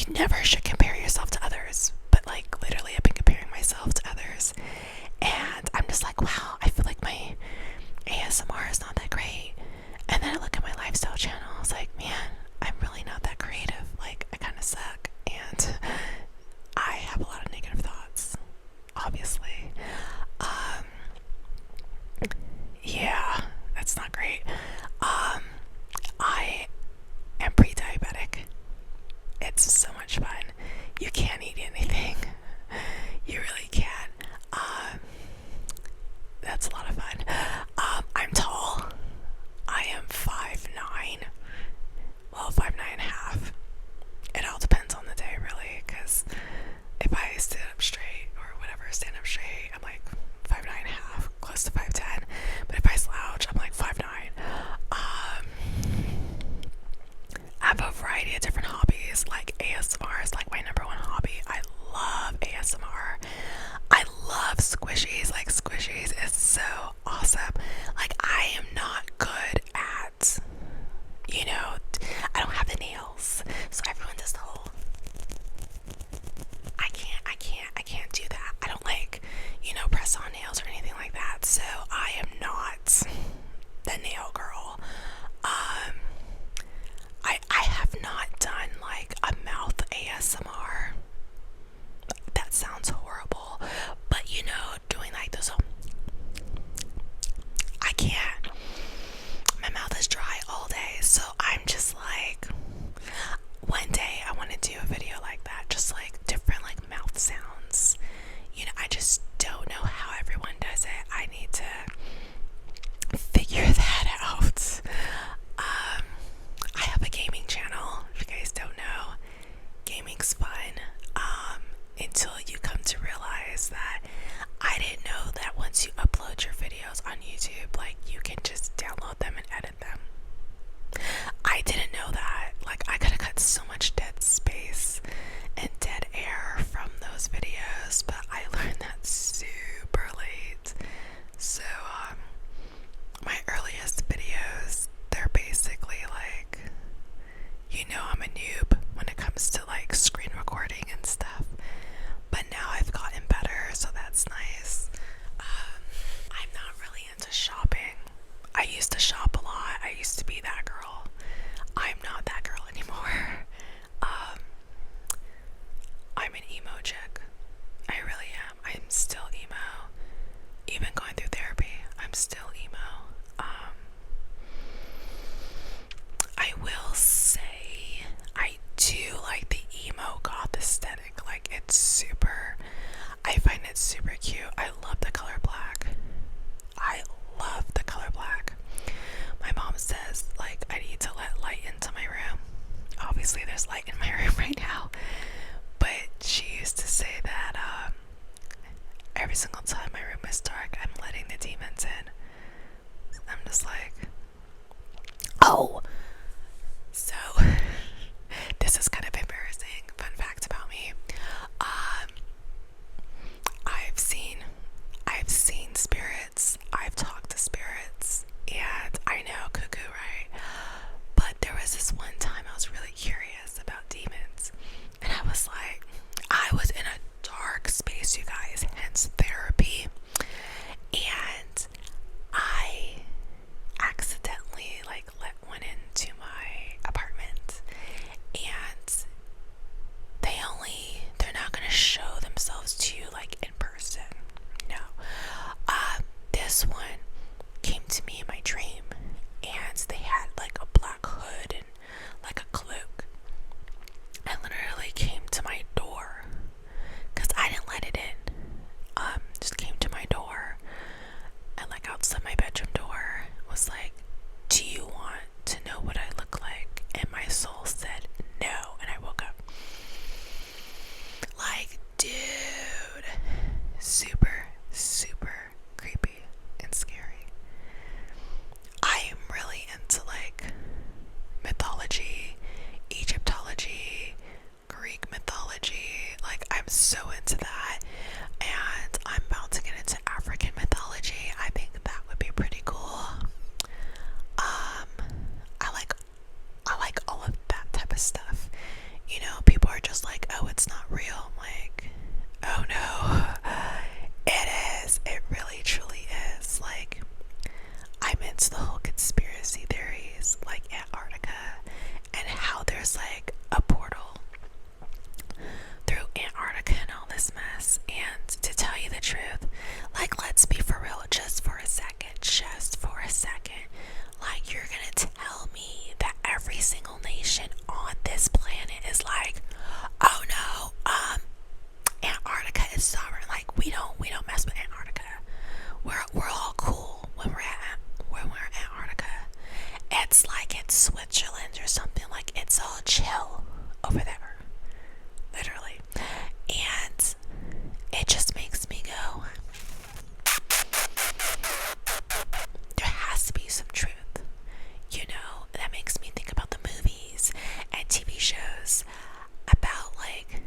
you never should compare yourself to others, but like literally I've been comparing myself to others, and I'm just like, wow, I feel like my ASMR is not that great. And then I look at my lifestyle channel, I was like, man, I'm really not that creative. Like, I kind of suck, and I have a lot of negative thoughts, obviously. Um, yeah, that's not great. I am pre-diabetic. It's so much fun. You can't eat anything. You really can. Um, that's a lot of fun. I'm tall. I am 5'9". Well, 5'9.5". It all depends on the day, really, because if I sit up straight or whatever, stand up straight, I'm like 5'9.5", close to 5'10". But if I slouch, I'm like 5'9". I have a variety of different hobbies. Like ASMR is like my number one hobby. I love ASMR. I love squishies. Like squishies is so awesome. Like I am not good at, I don't have the nails. So everyone does the whole, I can't do that. I don't like, press on nails or anything like that. So I am not the nail girl. I have not done like a mouth ASMR. That sounds horrible, but doing like those. I can't. My mouth is dry all day, so I'm just like, one day I want to do a video like that, just like different like mouth sounds. I just don't know how everyone does it. I need to figure that out. I have a gaming channel, if you guys don't know. Gaming's fun, until you come to realize that I didn't know that once you upload your videos on YouTube, like you can just download them and edit them. I didn't know that. Like I could have cut so much dead space and dead air from those videos, but I learned that super late. So my earliest videos, they're basically like, I'm a noob when it comes to like screen recording and stuff, but now I've gotten better, so that's nice. I'm not really into shopping. I used to shop a lot. I used to be that girl. I'm not that girl anymore. I'm an emo chick. I really am. I'm still emo. Even going through therapy, I'm still emo. I will say I do like the emo goth aesthetic. Like I find it super cute. I love the color black. I love the color black. My mom says like I need to let light into my room. Obviously there's light in my room right now, but she used to say that every single time my room is dark, I'm letting the demons in. I'm just like, oh. So this is kind of embarrassing. Fun fact about me. I've seen spirits. I've talked to spirits, and I know cuckoo, right? But there was this one time I was really curious about demons, and I was like, I was in a dark space, you guys, hence therapy, and I accidentally like let one into my apartment, and they're not gonna show themselves to you like in person. No. This one came to me in my dream, and they had like a black hood and like a cloak, and literally came to my door, because I didn't let it in. Just came to my door, and like outside my bedroom door was like, do you want to know what I look like? And my soul said no, and I woke up. Like, dude, super, super creepy and scary. I am really into like mythology, Egyptology, Greek mythology. Like, I'm so into that, and I'm about to get into African mythology. I think that would be pretty cool. I like all of that type of stuff. people are just like, oh, it's not real. I'm like, oh no, it is. It really truly is. Like, I'm into the whole conspiracy theories, like Antarctica, and how there's like a portal through Antarctica and all this mess. And to tell you the truth, like, let's be for real just for a second. Like, you're gonna tell me that every single nation on this planet is like, oh no, Antarctica is sovereign. Like, we don't mess with Antarctica. We're all cool when we're at Antarctica. It's like it's Switzerland or something. Like, it's all chill over there, literally. And it just makes me go, there has to be some truth. That makes me think about the movies and TV shows about, like,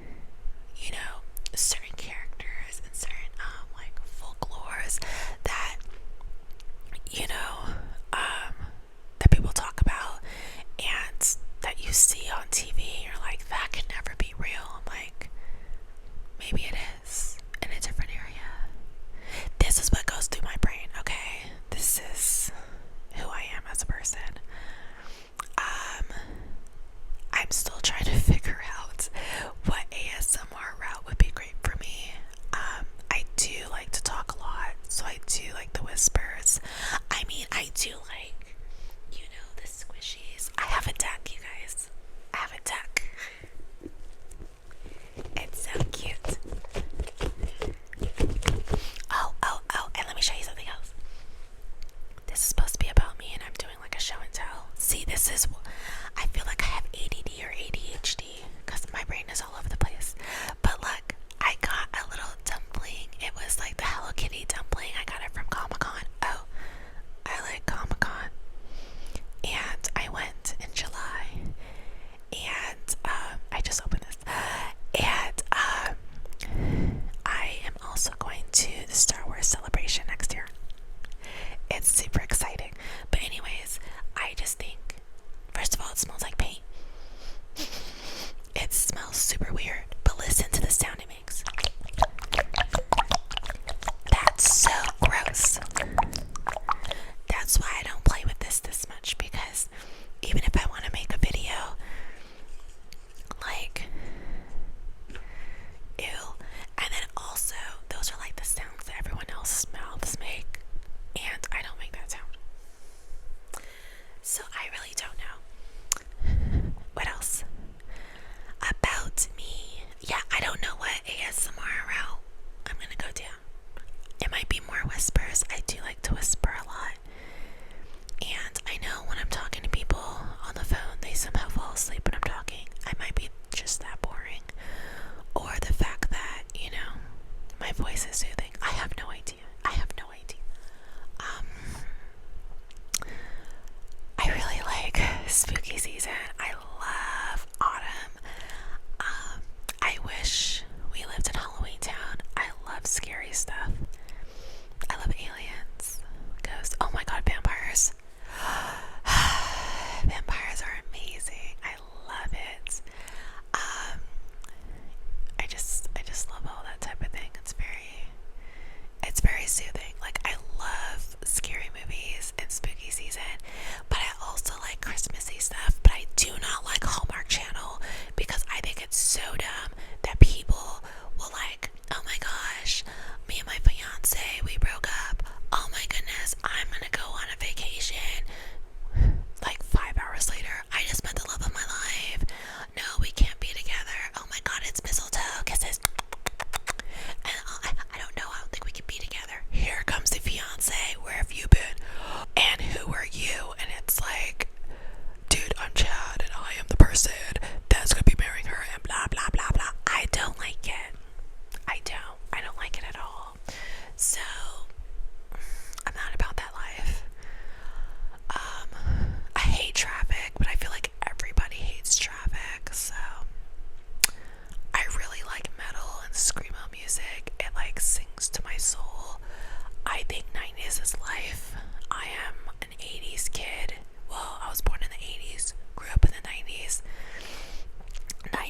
certain characters and certain like folklores that that people talk about and that you see on TV, and you're like, that could never be real. I'm like, maybe it is in a different area. This is what goes through my brain, okay? This is who I am as a person. I'm still trying to figure out what ASMR route would be great for me. I do like to talk a lot, so I do like the whispers. I mean, I do like, the squishies. I have a duck, you guys. I have a duck. It's so cute. Oh, and let me show you something else. This is supposed to be about me, and I'm doing like a show and tell.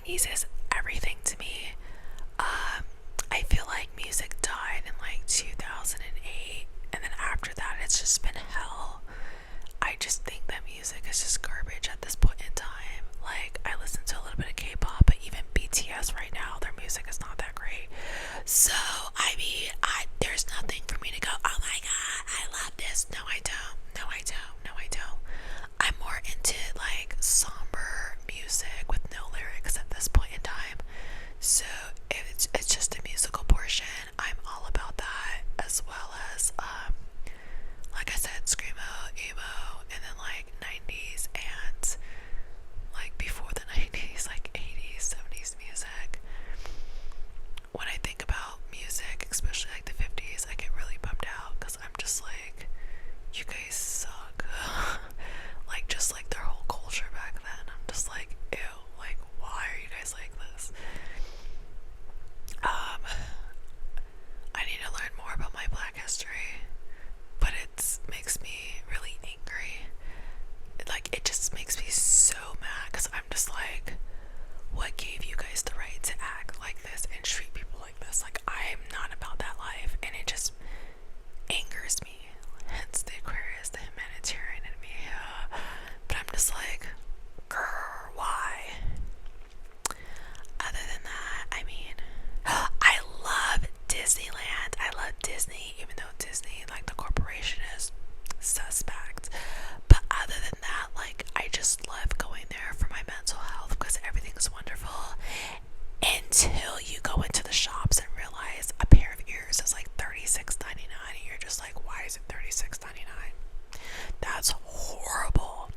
90s is everything to me. I feel like music died in like 2008, and then after that, it's just been hell. I just think that music is just garbage at this point in time. Like, I listen to a little bit of K-pop, but even BTS right now, their music is not that great. So, I mean, there's nothing for me to go, oh my god, I love this. No, I don't. No, I don't. No, I don't. I'm more into like somber music with no lyrics at this point in time. So it's just a musical portion. I'm all about that, as well as like I said, screamo, emo, and then like 90s and like before the 90s, like 80s, 70s music. When I think about music, especially like the 50s, I get really bummed out because I'm just like, you guys suck. Like, just like their whole culture back then. I'm just like, ew, like, why are you guys like this? I need to learn more about my Black history, but it makes me really angry. Like, it just makes me so mad because I'm just like, what gave you guys the right to act like this and treat people like this? Like, I'm not about that life, and it just angers me. Hence the Aquarius, the humanitarian in me. But I'm just like, grr, why? Other than that, I mean, I love Disneyland. I love Disney, even though Disney, like the corporation, is suspect. But other than that, like, I just love going there for my mental health because everything's wonderful. Until you go into the shops and realize a pair of ears is like $36.99, and you're just like, why is it $36.99? That's horrible.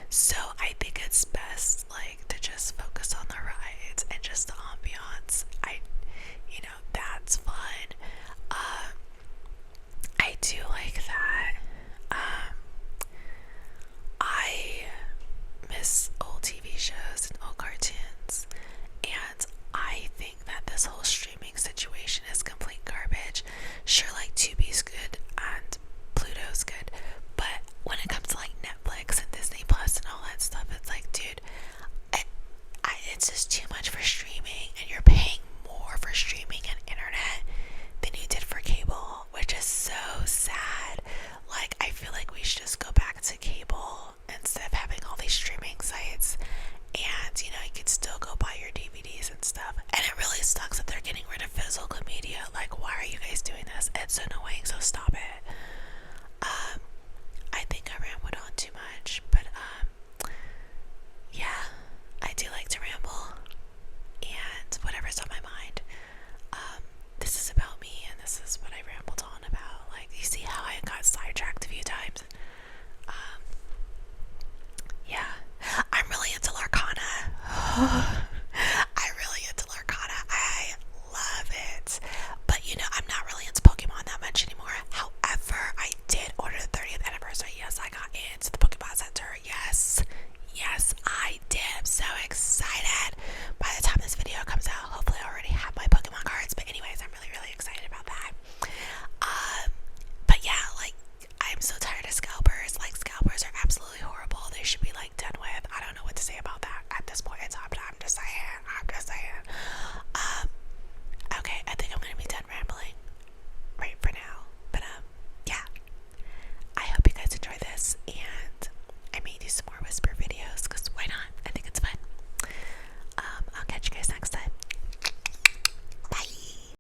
So I think it's best like to just focus on the rides and just the ambiance. That's fun. I do like that. I miss old TV shows and old cartoons, and I think that this whole streaming situation is complete garbage. Sure, like Tubi's good and Pluto's good, but when it comes to like Netflix and Disney Plus and all that stuff, it's like, dude, it's just too much for streaming, and you're paying more for streaming and internet than you did for cable, which is so sad. Like, I feel like we should just go back to cable instead of having all these streaming sites, and you could still go buy your DVDs and stuff. And it really sucks that they're getting rid of physical media. Like, why are you guys doing this? It's annoying, so stop it. I think I rambled on too much, but yeah, I do like to ramble and whatever's on my mind. This is about me, and this is what I rambled on about. Like, you see how I got sidetracked a few times? Yeah, I'm really into Larcana.